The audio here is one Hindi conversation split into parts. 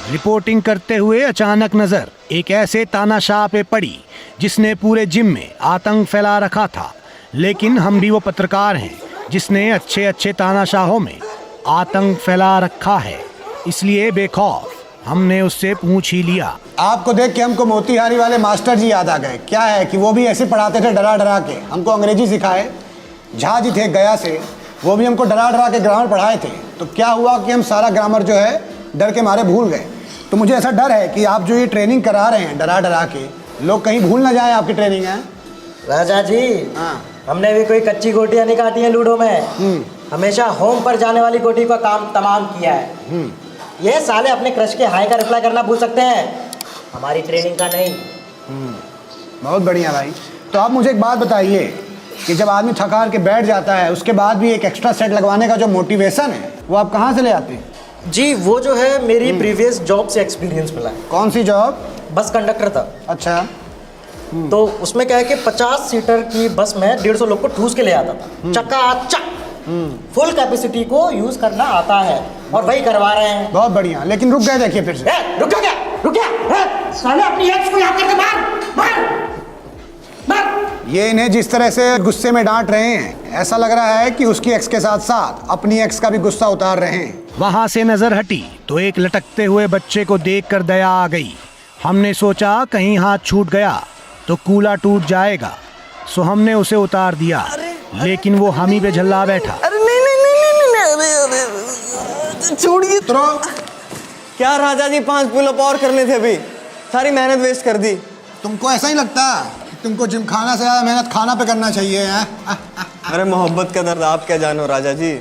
रिपोर्टिंग करते हुए अचानक नजर एक ऐसे तानाशाह पे पड़ी जिसने पूरे जिम में आतंक फैला रखा था। लेकिन हम भी वो पत्रकार हैं जिसने अच्छे अच्छे तानाशाहों में आतंक फैला रखा है, इसलिए बेखौफ हमने उससे पूछ ही लिया। आपको देख के हमको मोतीहारी वाले मास्टर जी याद आ गए। क्या है कि वो भी ऐसे पढ़ाते थे डरा डरा के, हमको अंग्रेजी सिखाए। झा जी थे गया से, वो भी हमको डरा डरा के ग्रामर पढ़ाए थे। तो क्या हुआ कि हम सारा ग्रामर जो है डर के मारे भूल गए। तो मुझे ऐसा डर है कि आप जो ये ट्रेनिंग करा रहे हैं डरा डरा के, लोग कहीं भूल ना जाए आपकी ट्रेनिंग है। राजा जी, हाँ, हमने भी कोई कच्ची गोटियां नहीं काटी हैं लूडो में। हमेशा होम पर जाने वाली गोटी का काम तमाम किया है। ये साले अपने क्रश के हाई का रिप्लाई करना भूल सकते हैं, हमारी ट्रेनिंग का नहीं। बहुत बढ़िया भाई। तो आप मुझे एक बात बताइए कि जब आदमी थका के बैठ जाता है उसके बाद भी एक एक्स्ट्रा सेट लगवाने का जो मोटिवेशन है वो आप कहाँ से ले आते हैं? जी वो जो है मेरी प्रीवियस जॉब से एक्सपीरियंस मिला है। कौन सी जॉब? बस कंडक्टर था। अच्छा। तो उसमें क्या है कि 50 सीटर की बस में 150 लोग को ठूस के ले आता था। चकाचक फुल कैपेसिटी को यूज करना आता है और वही करवा रहे हैं। बहुत बढ़िया। लेकिन रुक गए देखिए फिर से। रुक गया रुक गया। साले अपनी एक्स को याद करके मार। ये इन्हें जिस तरह से गुस्से में डांट रहे हैं, ऐसा लग रहा है कि उसकी एक्स के साथ साथ अपनी एक्स का भी गुस्सा उतार रहे हैं। वहाँ से नजर हटी तो एक लटकते हुए बच्चे को देखकर दया आ गई। हमने सोचा कहीं हाथ छूट गया तो कूला टूट जाएगा, सो हमने उसे उतार दिया। लेकिन वो हम ही पे झल्ला बैठा। अरे नहीं, छोड़िए। क्या राजा जी 5 पुल-अप और करने थे, अभी सारी मेहनत वेस्ट कर दी। तुमको ऐसा ही लगता तुमको जिम खाना से ज्यादा मेहनत खाना पे करना चाहिए है? अरे मोहब्बत का दर्द आप क्या जानो राजा जी।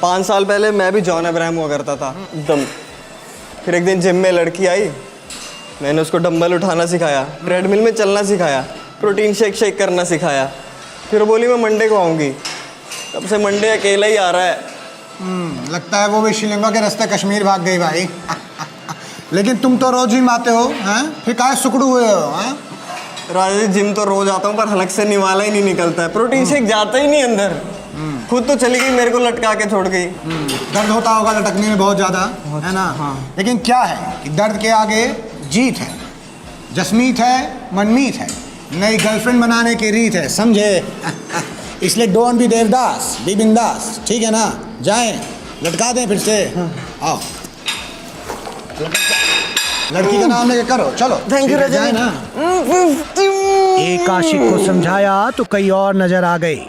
5 साल पहले मैं भी जॉन अब्राहम हुआ करता था एकदम। फिर एक दिन जिम में लड़की आई, मैंने उसको डंबल उठाना सिखाया, ट्रेडमिल में चलना सिखाया, प्रोटीन शेक करना सिखाया। फिर बोली मैं मंडे को आऊँगी। तब से मंडे अकेला ही आ रहा है। लगता है वो भी श्रीलंका के रास्ते कश्मीर भाग गई भाई। लेकिन तुम तो रोज जिम आते हो हैं? फिर काहे सुकड़ू हुए हो हैं? राजा जी जिम तो रोज आता हूँ पर हलक से निवाला ही नहीं निकलता है। प्रोटीन शेक जाता ही नहीं अंदर। खुद तो चली गई, मेरे को लटका के छोड़ गई। दर्द होता होगा लटकने में बहुत ज्यादा, है ना? हाँ। लेकिन क्या है कि दर्द के आगे जीत है, जसमीत है, मनमीत है, नई गर्लफ्रेंड बनाने की रीत है, समझे? इसलिए डोंट बी देवदास, बी बिंदास, ठीक है ना? जाएं, लटका दें फिर से। आओ, लड़की का नाम लेके करो, चलो। थैंक यू राजा ना। एक आशिक को समझाया तो कई और नजर आ गए।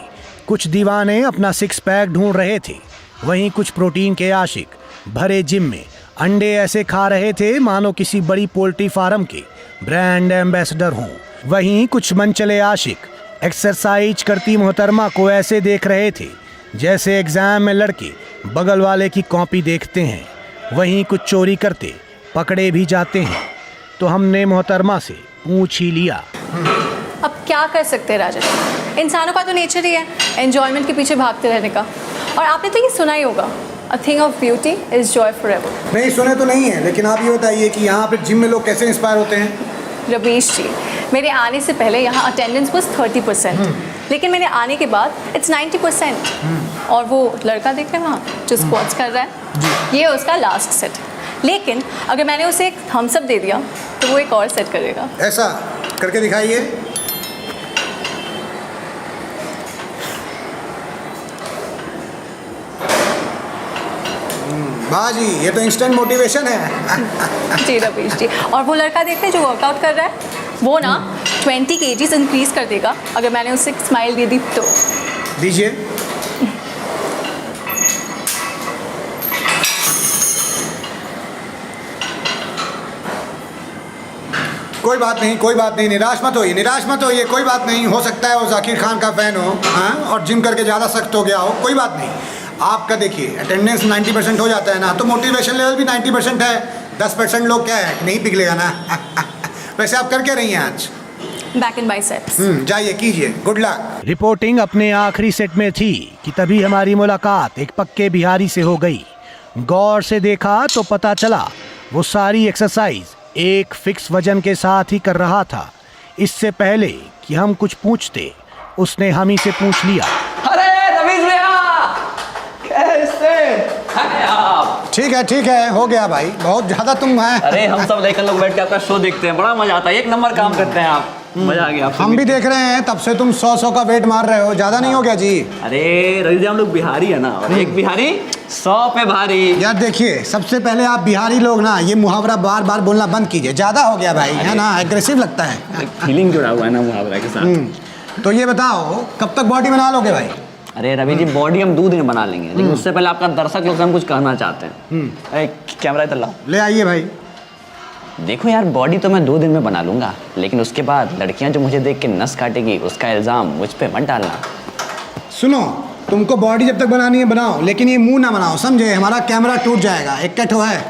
कुछ दीवाने अपना 6 पैक ढूंढ रहे थे, वहीं कुछ प्रोटीन के आशिक भरे जिम में अंडे ऐसे खा रहे थे मानो किसी बड़ी पोल्ट्री फार्म के ब्रांड एम्बेसडर हों। वहीं कुछ मनचले आशिक एक्सरसाइज करती मोहतरमा को ऐसे देख रहे थे जैसे एग्जाम में लड़के बगल वाले की कॉपी देखते हैं। वहीं कुछ चोरी करते पकड़े भी जाते हैं। तो हमने मोहतरमा से पूछ ही लिया। अब क्या कर सकते हैं राजा जी, इंसानों का तो नेचर ही है एंजॉयमेंट के पीछे भागते रहने का। और आपने तो ये सुना ही होगा, a thing of beauty is Joy forever. नहीं सुने तो नहीं है, लेकिन आप ये बताइए कि यहाँ पे जिम में लोग कैसे इंस्पायर होते हैं? रमेश जी, मेरे आने से पहले यहाँ अटेंडेंस was 30%, लेकिन मेरे आने के बाद इट्स 90%। और वो लड़का देख रहे हैं वहाँ जो स्क्वाट्स कर रहा है, ये उसका लास्ट सेट। लेकिन अगर मैंने उसे एक थम्स अप दे दिया तो वो एक और सेट करेगा। ऐसा करके दिखाइए। बाजी, ये तो इंस्टेंट मोटिवेशन है। जी रमेश जी, और वो लड़का देख रहे हैं जो वर्कआउट कर रहा है, वो ना 20 kgs इंक्रीज कर देगा अगर मैंने उसे एक स्माइल दे दी तो। दीजिए। कोई बात नहीं, कोई बात नहीं, निराश मत होइए, निराश मत होइए, कोई बात नहीं। हो सकता है वो जाकिर खान का फैन हो, हाँ, और जिम करके ज़्यादा सख्त हो गया हो, कोई बात नहीं। आपका देखिए अटेंडेंस 90% हो जाता है ना, तो मोटिवेशन लेवल भी 90% है। 10% लोग क्या है नहीं पिघलेगा ना। वैसे आप कर क्या रही हैं आज? Back and biceps. जाइए कीजिए, गुड लक। रिपोर्टिंग अपने आखिरी सेट में थी कि तभी हमारी मुलाकात एक पक्के बिहारी से हो गई। गौर से देखा तो पता चला वो सारी एक्सरसाइज एक फिक्स वजन के साथ ही कर रहा था। इससे पहले कि हम कुछ पूछते उसने हम ही से पूछ लिया। अरे रवीश भैया, कैसे हैं आप? ठीक है, हो गया भाई, बहुत ज़्यादा तुम हैं। अरे हम सब लड़के लोग बैठ के आपका शो देखते हैं, बड़ा मजा आता है, एक नंबर काम करते हैं आप, मजा आ गया आपसे हम भी मिलके। देख रहे हैं, तब से तुम 100 का वेट मार रहे हो, ज़्यादा नहीं हो गया जी? अरे रवि जी हम लोग बिहारी है ना, और एक बिहारी 100 पे भारी। यार देखिए, सबसे पहले आप बिहारी लोग ना ये मुहावरा बार बार बोलना बंद कीजिए, ज़्यादा हो गया भाई, है ना, एग्रेसिव लगता है। फीलिंग जुड़ा हुआ है ना मुहावरा के साथ। तो ये बताओ कब तक बॉडी बना लोगे भाई? अरे रवि जी बॉडी हम 2 दिन में बना लेंगे, लेकिन उससे पहले आपका दर्शक लोग से हम कुछ कहना चाहते हैं। अरे कैमरा इधर लाओ। ले आइए भाई। देखो यार, बॉडी तो मैं 2 दिन में बना लूंगा, लेकिन उसके बाद लड़कियां जो मुझे देख के नस काटेगी उसका इल्जाम मुझ पे मत डालना। सुनो, तुमको बॉडी जब तक बनानी है बनाओ, लेकिन ये मुंह ना बनाओ, समझे? हमारा कैमरा टूट जाएगा, एक ठो है।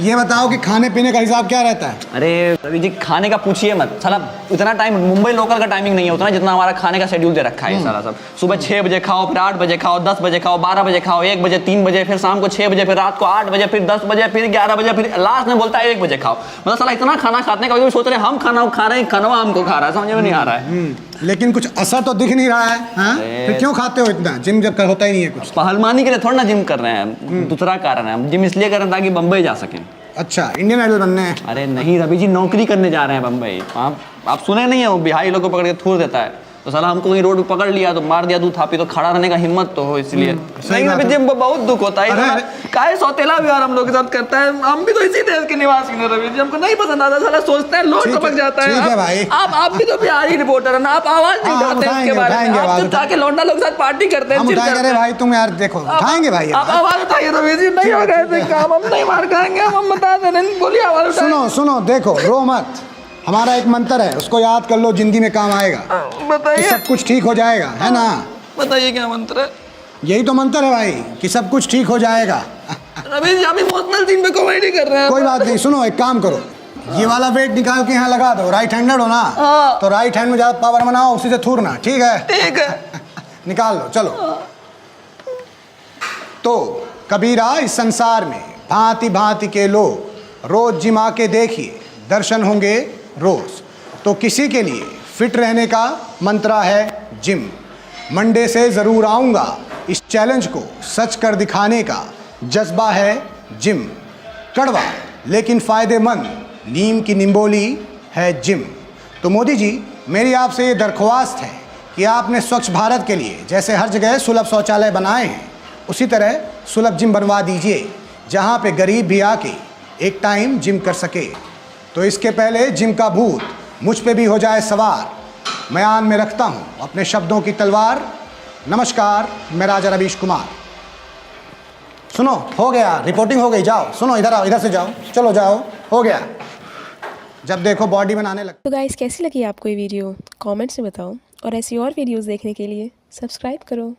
ये बताओ कि खाने पीने का हिसाब क्या रहता है? अरे रवि जी खाने का पूछिए मत, साला इतना टाइम मुंबई लोकल का टाइमिंग नहीं है उतना जितना हमारा खाने का शेड्यूल दे रखा है ये सारा सब। सुबह 6 बजे खाओ, फिर 8 बजे खाओ, 10 बजे खाओ, 12 बजे खाओ, 1 बजे, 3 बजे, फिर शाम को 6 बजे, फिर रात को 8 बजे, फिर 10 बजे, फिर 11 बजे, फिर लास्ट में बोलता है 1 बजे खाओ। मतलब साला इतना खाना खाते हैं, कभी सोच रहे हैं हम खाना खा रहे हैं, खाना हमको खा रहा है, समझ में नहीं आ रहा है। लेकिन कुछ असर तो दिख नहीं रहा है, हाँ? फिर क्यों खाते हो इतना? जिम जब होता ही नहीं है कुछ। पहलवानी के लिए थोड़ा ना जिम कर रहे हैं, दूसरा कारण है, हम जिम इसलिए कर रहे हैं ताकि बम्बई जा सकें। अच्छा, इंडियन आइडल बनने हैं? अरे नहीं रवि जी, नौकरी करने जा रहे हैं बम्बई। आप सुने नहीं है, वो बिहारी लोग को पकड़ के थूर देता है, तो साला हमको वहीं रोड पे पकड़ लिया तो मार दिया, दूध थापी, तो खड़ा रहने का हिम्मत तो हो, इसलिए। नहीं रवि जी हमको बहुत दुख होता है, काहे सौतेला व्यवहार हम लोग के साथ करता है। हम भी तो इसी देश के निवासी हैं रवि जी, हमको नहीं पसंद आता, साला सोचते हैं लोग टपक जाता है। ठीक है भाई। आप भी तो बिहारी रिपोर्टर है ना, आप आवाज नहीं उठाते हैं इसके बारे में, आप चुप जाके लौंडा लोग साथ पार्टी करते हैं, हम उठाएंगे। अरे भाई तुम यार देखो, उठाएंगे भाई। आप आवाज उठाइए रवि जी, नहीं होगा ऐसे काम, हम नहीं मार खाएंगे, हम बता दे रहे हैं, बोलिए आवाज उठाइए। सुनो सुनो, देखो रो मत, हमारा एक मंत्र है, उसको याद कर लो, जिंदगी में काम आएगा, कि बताइए सब कुछ ठीक हो जाएगा, है ना? बताइए क्या मंत्र है? यही तो मंत्र है भाई, कि सब कुछ ठीक हो जाएगा। रवि जी आप इमोशनल सीन पे कॉमेडी कर रहे हैं। कोई बात नहीं, सुनो एक काम करो, ये वाला वेट निकाल के यहाँ लगा दो, राइट हैंडेड हो ना, तो राइट हैंड में ज्यादा पावर बनाओ, उसी से थूरना, ठीक है? ठीक है। निकाल लो, चलो। तो कबीरा, इस संसार में भांति भांति के लोग, रोज जिम आके देखिए, दर्शन होंगे रोज। तो किसी के लिए फिट रहने का मंत्र है जिम। मंडे से ज़रूर आऊँगा, इस चैलेंज को सच कर दिखाने का जज्बा है जिम। कड़वा लेकिन फ़ायदेमंद नीम की निम्बोली है जिम। तो मोदी जी, मेरी आपसे ये दरख्वास्त है कि आपने स्वच्छ भारत के लिए जैसे हर जगह सुलभ शौचालय बनाए हैं, उसी तरह सुलभ जिम बनवा दीजिए, जहाँ पे गरीब भी आके एक टाइम जिम कर सके। तो इसके पहले जिम का भूत मुझ पे भी हो जाए सवार, म्यान में रखता हूँ अपने शब्दों की तलवार। नमस्कार, मैं राजा रवीश कुमार। सुनो, हो गया, रिपोर्टिंग हो गई, जाओ। सुनो, इधर आओ, इधर से जाओ, चलो जाओ, हो गया। जब देखो बॉडी बनाने लग। तो गाइस कैसी लगी आपको ये वीडियो? कमेंट्स में बताओ, और ऐसी और वीडियोस देखने के लिए सब्सक्राइब करो।